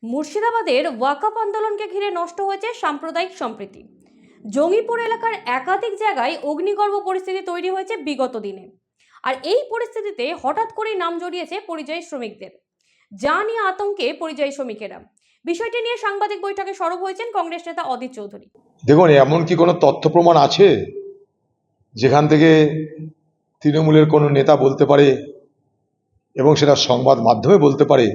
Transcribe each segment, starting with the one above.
মুর্শিদাবাদের ওয়াকফ আন্দোলনকে ঘিরে নষ্ট হয়েছে সাম্প্রদায়িক সম্প্রীতি। জঙ্গিপুর এলাকার একাধিক জায়গায় অগ্নিগর্ভ পরিস্থিতি তৈরি হয়েছে বিগত দিনে। আর এই পরিস্থিতিতে হঠাৎ করেই নাম জড়িয়েছে পরিযায়ী শ্রমিকদের, যা নিয়ে আতঙ্কে পরিযায়ী শ্রমিকেরা। বিষয়টি নিয়ে সাংবাদিক বৈঠকে সরব হয়েছেন কংগ্রেস নেতা অদিত চৌধুরী। দেখুন, এমন কি কোনো তথ্য প্রমাণ আছে যেখান থেকে তৃণমূলের কোনো নেতা বলতে পারে এবং সেটা সংবাদ মাধ্যমে বলতে পারে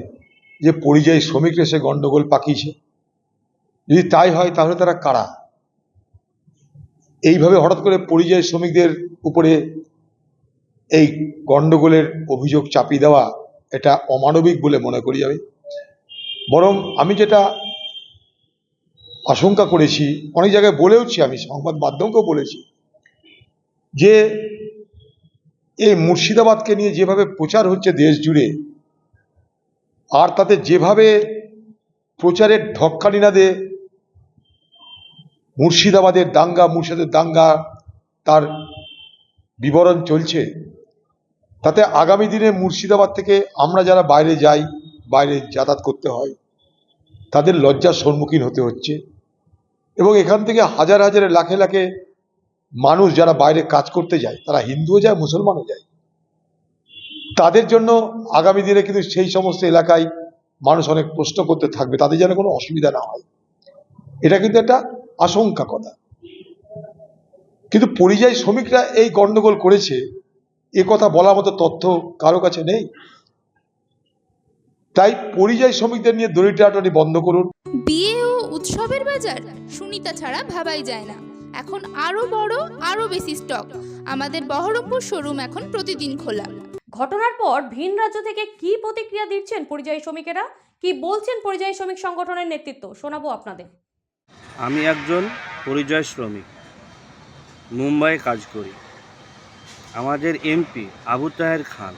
যে পরিযায়ী শ্রমিকরা সে গন্ডগোল পাকিয়েছে? যদি তাই হয় তাহলে তারা কারা? এইভাবে হঠাৎ করে পরিযায়ী শ্রমিকদের উপরে এই গন্ডগোলের অভিযোগ চাপিয়ে দেওয়া এটা অমানবিক বলে মনে করি আমি। বরং আমি যেটা আশঙ্কা করেছি, অনেক জায়গায় বলেওছি, আমি সংবাদ মাধ্যমকেও বলেছি, যে এই মুর্শিদাবাদকে নিয়ে যেভাবে প্রচার হচ্ছে দেশ জুড়ে, আর তাতে যেভাবে প্রচারের ঢক্কানিনাদে মুর্শিদাবাদের দাঙ্গা তার বিবরণ চলছে, তাতে আগামী দিনে মুর্শিদাবাদ থেকে আমরা যারা বাইরে যাই, বাইরে যাতায়াত করতে হয়, তাদের লজ্জার সম্মুখীন হতে হচ্ছে। এবং এখান থেকে হাজার হাজারে লাখে লাখে মানুষ যারা বাইরে কাজ করতে যায়, তারা হিন্দুও যায়, মুসলমানও যায়, তাদের জন্য আগামী দিনে কিন্তু সেই সমস্ত এলাকায় মানুষ অনেক প্রশ্ন করতে থাকবে, তাদের যেন কোনো অসুবিধা না হয়। এটা কিন্তু একটা আশঙ্কা কথা। কিন্তু পরিযায়ী শ্রমিকরা এই গন্ডগোল করেছে এ কথা বলার মতো তথ্য কারো কাছে নেই। তাই পরিযায়ী শ্রমিকদের নিয়ে দড়িটানাটানি বন্ধ করুন। বিয়ে ও উৎসবের বাজার সুনিতা ছাড়া ভাবাই যায় না। এখন আরো বড়, আরো বেশি স্টক। আমাদের বহরমপুর শোরুম এখন প্রতিদিন খোলা। ঘটনার পর ভিন রাজ্য থেকে কি প্রতিক্রিয়া দিচ্ছেন পরিযায়ী শ্রমিকেরা, কি বলছেন পরিযায়ী শ্রমিক সংগঠনের নেতৃত্ব, শোনাবো আপনাদের। আমি একজন পরিযায়ী শ্রমিক, মুম্বাইয়ে কাজ করি। আমাদের এমপি আবু তাহের খান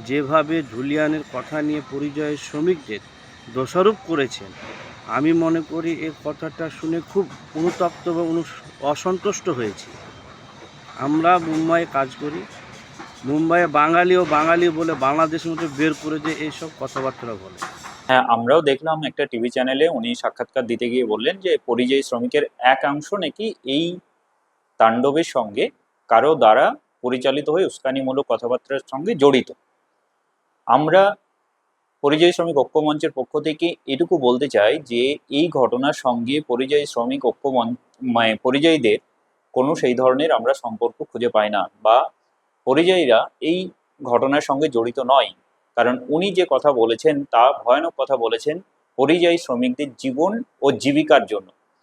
যেভাবে ধুলিয়ানের কথা নিয়ে পরিযায়ী শ্রমিকদের দোষারোপ করেছেন, আমি মনে করি এর কথাটা শুনে খুব অনুতপ্ত এবং অসন্তুষ্ট হয়েছি। আমরা মুম্বাইয়ে কাজ করি, মুম্বাইয়ে বাঙালি বলে বাংলাদেশের মধ্যে বের করে দিয়ে এইসব কথাবার্তা বলে। হ্যাঁ, আমরাও দেখলাম একটা টিভি চ্যানেলে উনি সাক্ষাৎকার দিতে গিয়ে বললেন যে পরিযায়ী শ্রমিকের একাংশ নাকি এই তাণ্ডবের সঙ্গে কারো দ্বারা পরিচালিত হয়ে উস্কানিমূলক কথাবার্তার সঙ্গে জড়িত। আমরা পরিযায়ী শ্রমিক ঐক্য মঞ্চের পক্ষ থেকে এটুকু বলতে চাই যে এই ঘটনার সঙ্গে পরিযায়ী শ্রমিক ঐক্য পরিযায়ীদের কোনো সেই ধরনের আমরা সম্পর্ক খুঁজে পাই না, বা পরিযায়ীরা এই ঘটনার সঙ্গে জড়িত নয়। কারণ উনি যে কথা বলেছেন তা ভয়ানক কথা বলেছেন পরিযায়ী শ্রমিকদের জীবন ও জীবিকার জন্য।